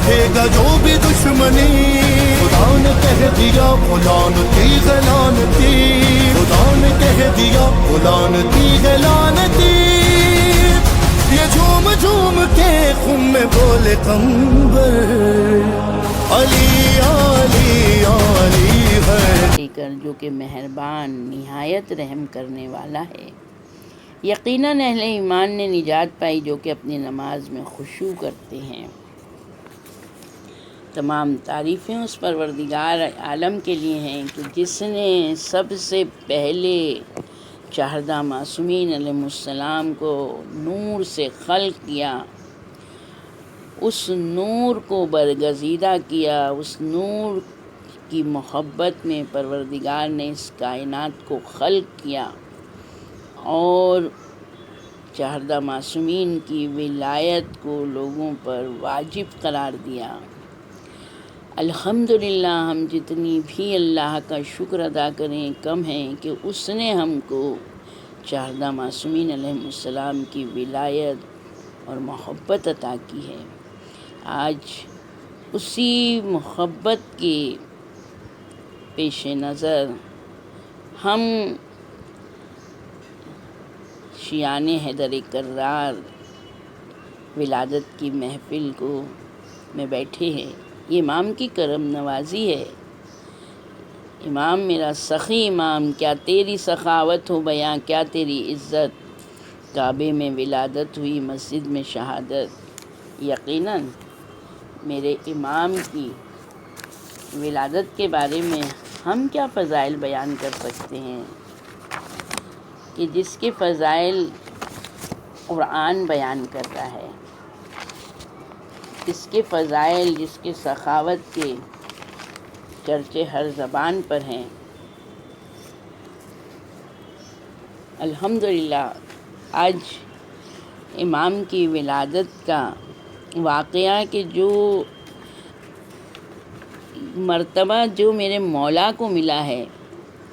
دیکھے گا جو بھی دشمنی، خدا نے کہہ دیا فلان کی غلانتی، خدا نے کہہ دیا فلان کی غلانتی، یہ جھوم جھوم کے خم میں بولے قمبر، علی علی علی ہے لے کر جو کہ مہربان نہایت رحم کرنے والا ہے۔ یقیناً اہل ایمان نے نجات پائی جو کہ اپنی نماز میں خشوع کرتے ہیں۔ تمام تعریفیں اس پروردگار عالم کے لیے ہیں کہ جس نے سب سے پہلے چہردہ معصومین علیہ السلام کو نور سے خلق کیا، اس نور کو برگزیدہ کیا، اس نور کی محبت میں پروردگار نے اس کائنات کو خلق کیا اور چہردہ معصومین کی ولایت کو لوگوں پر واجب قرار دیا۔ الحمدللہ ہم جتنی بھی اللہ کا شکر ادا کریں کم ہے کہ اس نے ہم کو چہردہ معصومین علیہ السلام کی ولایت اور محبت عطا کی ہے۔ آج اسی محبت کے پیش نظر ہم شیعان حیدر کرار ولادت کی محفل کو میں بیٹھے ہیں۔ یہ امام کی کرم نوازی ہے۔ امام میرا سخی امام، کیا تیری سخاوت ہو بیاں، کیا تیری عزت، کعبے میں ولادت ہوئی مسجد میں شہادت۔ یقیناً میرے امام کی ولادت کے بارے میں ہم کیا فضائل بیان کر سکتے ہیں کہ جس کے فضائل قرآن بیان کرتا ہے، جس کے فضائل، جس کے سخاوت کے چرچے ہر زبان پر ہیں۔ الحمدللہ آج امام کی ولادت کا واقعہ کہ جو مرتبہ جو میرے مولا کو ملا ہے،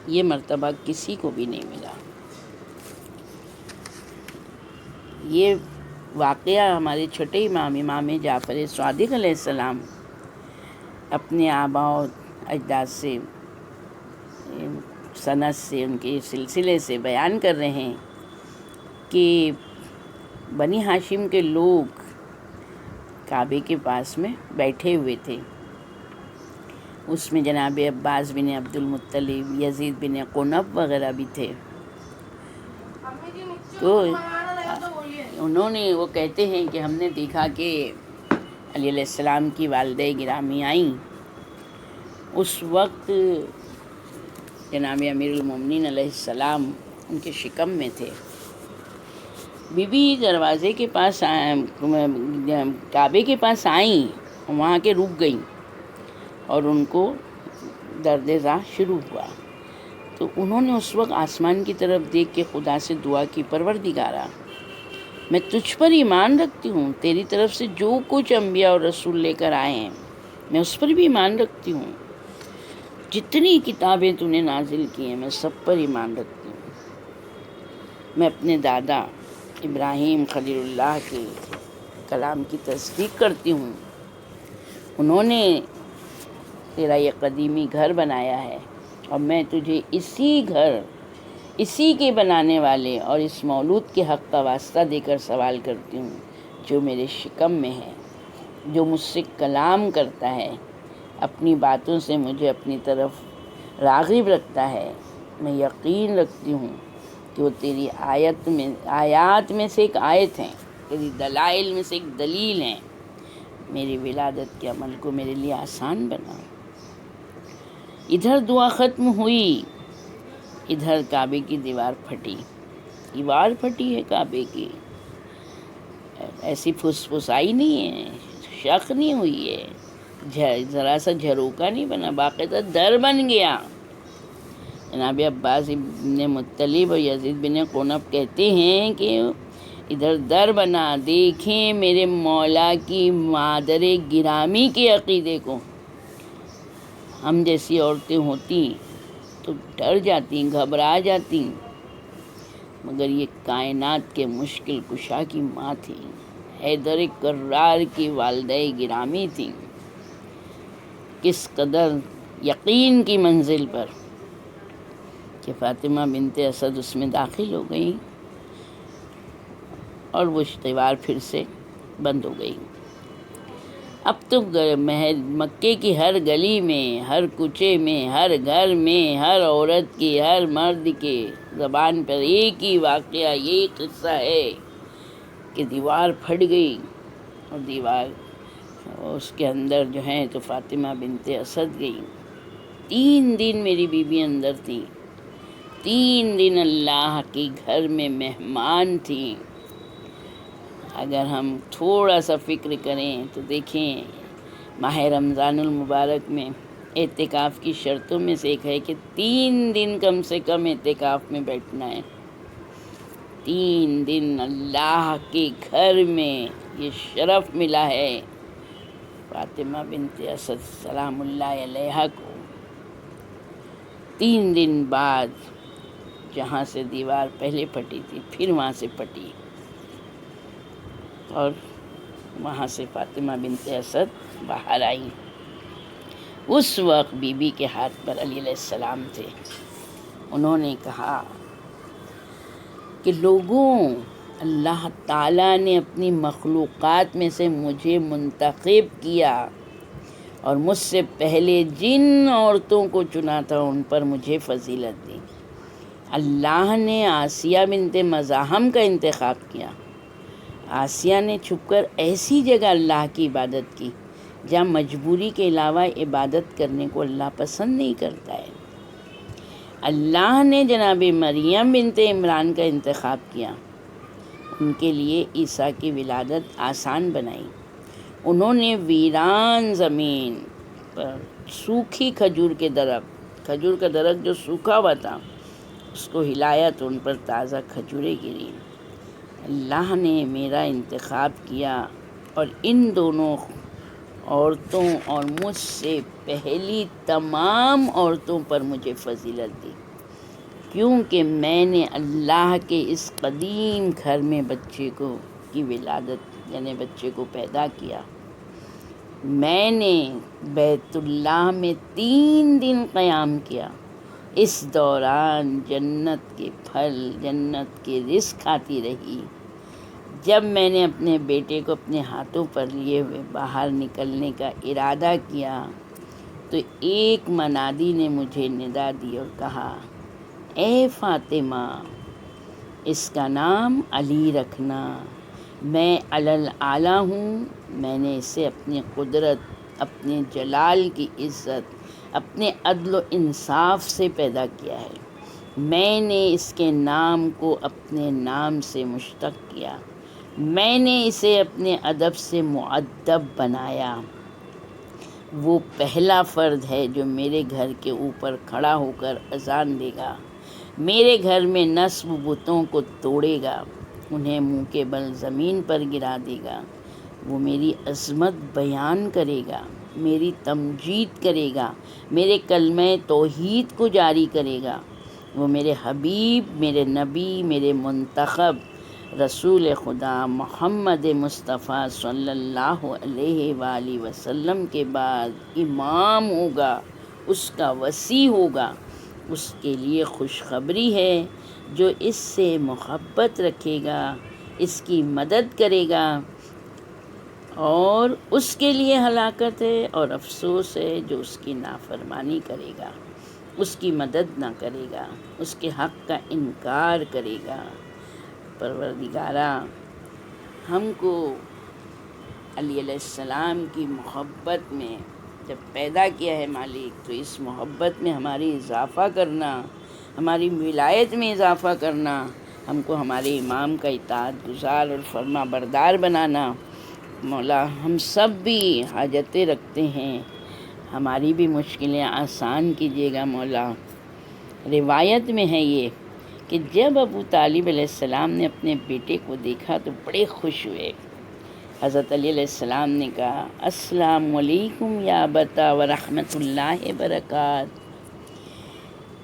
یہ مرتبہ کسی کو بھی نہیں ملا۔ یہ واقعہ ہمارے چھوٹے امام امام جعفر صادق علیہ السلام اپنے آباء و اجداد سے، سند سے، ان کے سلسلے سے بیان کر رہے ہیں کہ بنی ہاشم کے لوگ کعبے کے پاس میں بیٹھے ہوئے تھے۔ اس میں جناب عباس بن عبد المطلب، یزید بن قنب وغیرہ بھی تھے۔ تو انہوں نے، وہ کہتے ہیں کہ ہم نے دیکھا کہ علی علیہ السلام کی والدہ گرامی آئیں۔ اس وقت جناب امیر المومنین علیہ السلام ان کے شکم میں تھے۔ بی بی دروازے کے پاس کعبے کے پاس آئیں، وہاں کے رک گئیں اور ان کو درد راہ شروع ہوا۔ تو انہوں نے اس وقت آسمان کی طرف دیکھ کے خدا سے دعا کی، پروردگارا میں تجھ پر ایمان رکھتی ہوں، تیری طرف سے جو کچھ انبیاء اور رسول لے کر آئے ہیں میں اس پر بھی ایمان رکھتی ہوں، جتنی کتابیں تو نے نازل کی ہیں میں سب پر ایمان رکھتی ہوں۔ میں اپنے دادا ابراہیم خلیل اللہ کے کلام کی تصدیق کرتی ہوں، انہوں نے تیرا یہ قدیمی گھر بنایا ہے اور میں تجھے اسی کے بنانے والے اور اس مولود کے حق کا واسطہ دے کر سوال کرتی ہوں جو میرے شکم میں ہے، جو مجھ سے کلام کرتا ہے، اپنی باتوں سے مجھے اپنی طرف راغب رکھتا ہے۔ میں یقین رکھتی ہوں کہ وہ تیری آیات میں سے ایک آیت ہیں، تیری دلائل میں سے ایک دلیل ہیں۔ میری ولادت کے عمل کو میرے لیے آسان بنا۔ ادھر دعا ختم ہوئی، ادھر کعبے کی دیوار پھٹی ہے کعبے کی، ایسی پھسپھسائی نہیں ہے، شق نہیں ہوئی ہے، ذرا سا جھروکا نہیں بنا، باقاعدہ در بن گیا۔ جناب عباس بن مطلب اور یزید بن قنب کہتے ہیں کہ ادھر در بنا، دیکھیں میرے مولا کی مادر گرامی کے عقیدے کو۔ ہم جیسی عورتیں ہوتی تو ڈر جاتی، گھبرا جاتی، مگر یہ کائنات کے مشکل کشا کی ماں تھی، حیدر کرار کی والدہ گرامی تھی۔ کس قدر یقین کی منزل پر کہ فاطمہ بنت اسد اس میں داخل ہو گئی اور وہ دیوار پھر سے بند ہو گئی۔ اب تو مکے کی ہر گلی میں، ہر کوچے میں، ہر گھر میں، ہر عورت کی، ہر مرد کی زبان پر ایک ہی واقعہ، یہی قصہ ہے کہ دیوار پھٹ گئی اور دیوار اس کے اندر جو ہے تو فاطمہ بنت اسد گئی۔ 3 دن میری بیوی اندر تھی، 3 دن اللہ کے گھر میں مہمان تھیں۔ اگر ہم تھوڑا سا فکر کریں تو دیکھیں ماہ رمضان المبارک میں اعتکاف کی شرطوں میں سے ایک ہے کہ 3 دن کم سے کم اعتکاف میں بیٹھنا ہے۔ 3 دن اللہ کے گھر میں یہ شرف ملا ہے فاطمہ بنت اسد سلام اللہ علیہا کو۔ 3 دن بعد جہاں سے دیوار پہلے پھٹی تھی پھر وہاں سے پھٹی اور وہاں سے فاطمہ بنت اسد باہر آئی۔ اس وقت بی بی کے ہاتھ پر علی علیہ السلام تھے۔ انہوں نے کہا کہ لوگوں، اللہ تعالیٰ نے اپنی مخلوقات میں سے مجھے منتخب کیا اور مجھ سے پہلے جن عورتوں کو چنا تھا ان پر مجھے فضیلت دی۔ اللہ نے آسیہ بنت مزاحم کا انتخاب کیا۔ آسیہ نے چھپ کر ایسی جگہ اللہ کی عبادت کی جہاں مجبوری کے علاوہ عبادت کرنے کو اللہ پسند نہیں کرتا ہے۔ اللہ نے جناب مریم بنت عمران کا انتخاب کیا، ان کے لیے عیسیٰ کی ولادت آسان بنائی۔ انہوں نے ویران زمین پر سوکھی کھجور کا درخت جو سوکھا ہوا تھا اس کو ہلایا تو ان پر تازہ کھجوریں گری۔ اللہ نے میرا انتخاب کیا اور ان دونوں عورتوں اور مجھ سے پہلی تمام عورتوں پر مجھے فضیلت دی، کیونکہ میں نے اللہ کے اس قدیم گھر میں بچے کی ولادت یعنی بچے کو پیدا کیا۔ میں نے بیت اللہ میں 3 دن قیام کیا۔ اس دوران جنت کے پھل، جنت کے رزق کھاتی رہی۔ جب میں نے اپنے بیٹے کو اپنے ہاتھوں پر لیے ہوئے باہر نکلنے کا ارادہ کیا تو ایک منادی نے مجھے ندا دی اور کہا، اے فاطمہ، اس کا نام علی رکھنا، میں اعلیٰ ہوں۔ میں نے اسے اپنی قدرت، اپنے جلال کی عزت، اپنے عدل و انصاف سے پیدا کیا ہے۔ میں نے اس کے نام کو اپنے نام سے مشتق کیا۔ میں نے اسے اپنے ادب سے مؤدب بنایا۔ وہ پہلا فرد ہے جو میرے گھر کے اوپر کھڑا ہو کر اذان دے گا، میرے گھر میں نصب بتوں کو توڑے گا، انہیں منہ کے بل زمین پر گرا دے گا۔ وہ میری عظمت بیان کرے گا، میری تمجید کرے گا، میرے کلمہ توحید کو جاری کرے گا۔ وہ میرے حبیب، میرے نبی، میرے منتخب رسول خدا محمد مصطفیٰ صلی اللہ علیہ وآلہ وسلم کے بعد امام ہوگا، اس کا وصی ہوگا۔ اس کے لیے خوشخبری ہے جو اس سے محبت رکھے گا، اس کی مدد کرے گا، اور اس کے لیے ہلاکت ہے اور افسوس ہے جو اس کی نافرمانی کرے گا، اس کی مدد نہ کرے گا، اس کے حق کا انکار کرے گا۔ پروردگارا، ہم کو علی علیہ السلام کی محبت میں جب پیدا کیا ہے مالک، تو اس محبت میں ہماری اضافہ کرنا، ہماری ولایت میں اضافہ کرنا، ہم کو ہمارے امام کا اطاعت گزار اور فرما بردار بنانا۔ مولا، ہم سب بھی حاجتیں رکھتے ہیں، ہماری بھی مشکلیں آسان کیجیے گا مولا۔ روایت میں ہے یہ کہ جب ابو طالب علیہ السلام نے اپنے بیٹے کو دیکھا تو بڑے خوش ہوئے۔ حضرت علی علیہ السلام نے کہا، السلام علیکم یا ابتا ورحمۃ اللہ وبرکاتہ۔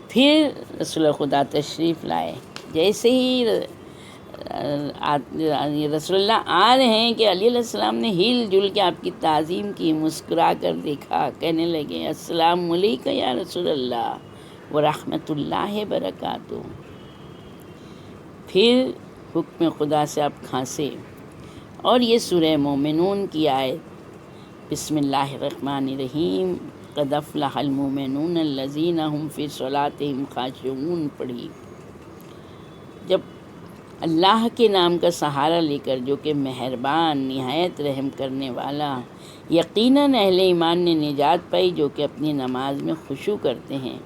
پھر رسول خدا تشریف لائے۔ جیسے ہی رسول اللہ آ رہے ہیں کہ علی علیہ السلام نے ہل جل کے آپ کی تعظیم کی، مسکرا کر دیکھا، کہنے لگے السلام علیکم یا رسول اللہ ورحمۃ اللہ وبرکاتہ۔ پھر حکم خدا سے آپ کھانسے، اور یہ سورہ مومنون کی آیت بسم اللہ الرحمن الرحیم قد افلح المؤمنون الذین هم فی صلاتهم خاشعون پڑھی۔ جب اللہ کے نام کا سہارا لے کر، جو کہ مہربان نہایت رحم کرنے والا، یقیناً اہل ایمان نے نجات پائی جو کہ اپنی نماز میں خشوع کرتے ہیں،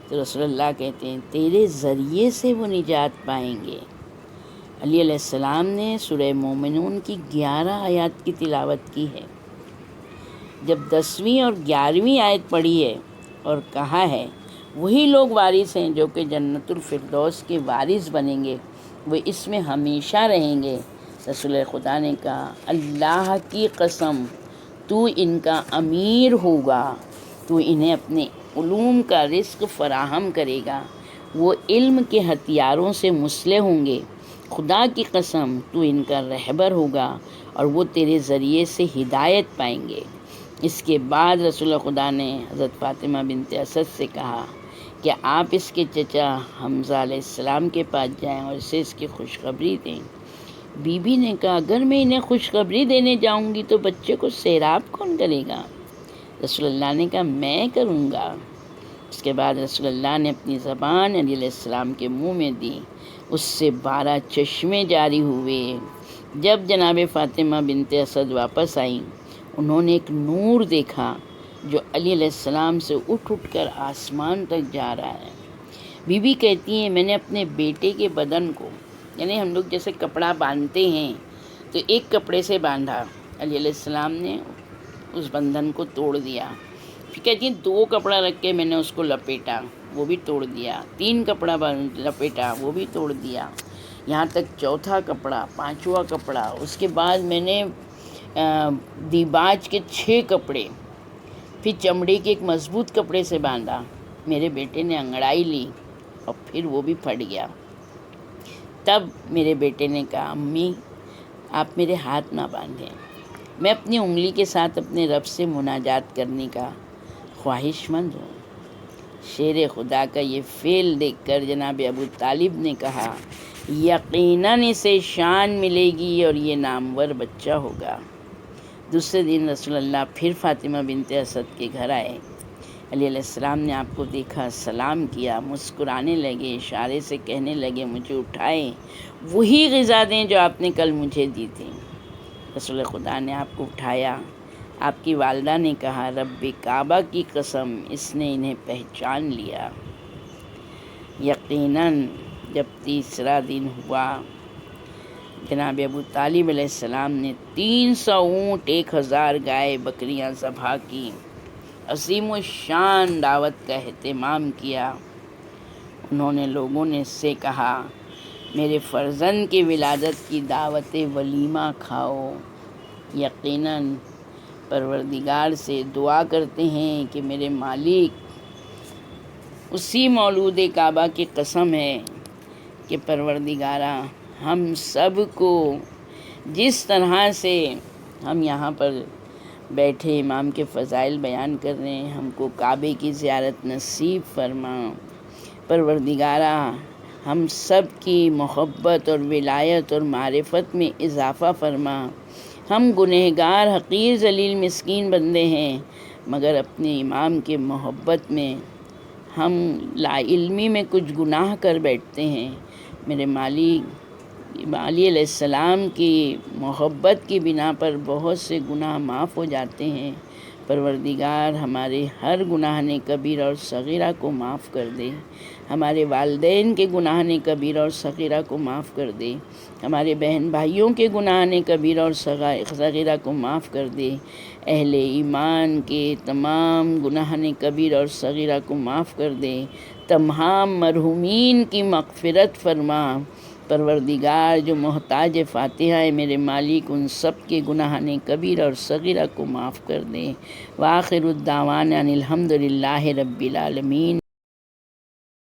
تو رسول اللہ کہتے ہیں تیرے ذریعے سے وہ نجات پائیں گے۔ علی علیہ السلام نے سورہ مومنون کی 11 آیات کی تلاوت کی ہے۔ جب 10ویں اور 11ویں آیت پڑھی ہے اور کہا ہے وہی لوگ وارث ہیں جو کہ جنت الفردوس کے وارث بنیں گے، وہ اس میں ہمیشہ رہیں گے، رسول خدا نے کہا اللہ کی قسم تو ان کا امیر ہوگا، تو انہیں اپنے علوم کا رزق فراہم کرے گا، وہ علم کے ہتھیاروں سے مسلح ہوں گے، خدا کی قسم تو ان کا رہبر ہوگا اور وہ تیرے ذریعے سے ہدایت پائیں گے۔ اس کے بعد رسول خدا نے حضرت فاطمہ بنت اسد سے کہا کہ آپ اس کے چچا حمزہ علیہ السلام کے پاس جائیں اور اسے اس کی خوشخبری دیں۔ بی بی نے کہا اگر میں انہیں خوشخبری دینے جاؤں گی تو بچے کو سیراب کون کرے گا؟ رسول اللہ نے کہا میں کروں گا۔ اس کے بعد رسول اللہ نے اپنی زبان علی علیہ السلام کے منہ میں دی، اس سے 12 چشمے جاری ہوئے۔ جب جناب فاطمہ بنت اسد واپس آئیں، انہوں نے ایک نور دیکھا جو علی علیہ السلام سے اٹھ کر آسمان تک جا رہا ہے۔ بی بی کہتی ہیں میں نے اپنے بیٹے کے بدن کو، یعنی ہم لوگ جیسے کپڑا باندھتے ہیں تو ایک کپڑے سے باندھا، علی علیہ السلام نے اس بندھن کو توڑ دیا۔ پھر کہتی ہیں 2 کپڑا رکھ کے میں نے اس کو لپیٹا، وہ بھی توڑ دیا، 3 کپڑا لپیٹا، وہ بھی توڑ دیا، یہاں تک 4تھا کپڑا، 5واں کپڑا، اس کے بعد میں نے دیباج کے 6 کپڑے، پھر چمڑے کے ایک مضبوط کپڑے سے باندھا۔ میرے بیٹے نے انگڑائی لی اور پھر وہ بھی پھٹ گیا۔ تب میرے بیٹے نے کہا امی آپ میرے ہاتھ نہ باندھیں، میں اپنی انگلی کے ساتھ اپنے رب سے مناجات کرنے کا خواہش مند ہوں۔ شیر خدا کا یہ فعل دیکھ کر جناب ابو طالب نے کہا یقیناً اسے شان ملے گی اور یہ نامور بچہ ہوگا۔ دوسرے دن رسول اللہ پھر فاطمہ بنت اسد کے گھر آئے۔ علی علیہ السلام نے آپ کو دیکھا، سلام کیا، مسکرانے لگے، اشارے سے کہنے لگے مجھے اٹھائیں، وہی غذا دیں جو آپ نے کل مجھے دی تھی۔ رسول خدا نے آپ کو اٹھایا۔ آپ کی والدہ نے کہا رب کعبہ کی قسم اس نے انہیں پہچان لیا۔ یقیناً جب تیسرا دن ہوا، جناب ابو طالب علیہ السلام نے 300 اونٹ، 1000 گائے بکریاں ذبح کی، عظیم الشان دعوت کا اہتمام کیا۔ انہوں نے لوگوں نے سے کہا میرے فرزند کی ولادت کی دعوت ولیمہ کھاؤ۔ یقیناً پروردگار سے دعا کرتے ہیں کہ میرے مالک اسی مولود کعبہ کی قسم ہے کہ پروردگارہ ہم سب کو جس طرح سے ہم یہاں پر بیٹھے امام کے فضائل بیان کر رہے ہیں، ہم کو کعبے کی زیارت نصیب فرما۔ پروردگارہ ہم سب کی محبت اور ولایت اور معرفت میں اضافہ فرما۔ ہم گنہگار حقیر ذلیل مسکین بندے ہیں، مگر اپنے امام کے محبت میں ہم لا علمی میں کچھ گناہ کر بیٹھتے ہیں۔ میرے مالک علی علیہ السلام کی محبت کی بنا پر بہت سے گناہ معاف ہو جاتے ہیں۔ پروردگار ہمارے ہر گناہ کبیرہ اور صغیرہ کو معاف کر دے، ہمارے والدین کے گناہ کبیرہ اور صغیرہ کو معاف کر دے، ہمارے بہن بھائیوں کے گناہ کبیرہ اور صغیرہ کو معاف کر دے، اہل ایمان کے تمام گناہ کبیرہ اور صغیرہ کو معاف کر دے، تمام مرحومین کی مغفرت فرما۔ پروردگار جو محتاج فاتحہ ہے میرے مالک ان سب کے گناہ کبیرہ اور صغیرہ کو معاف کر دے۔ وآخر الدعوانا ان الحمد للہ رب العالمین۔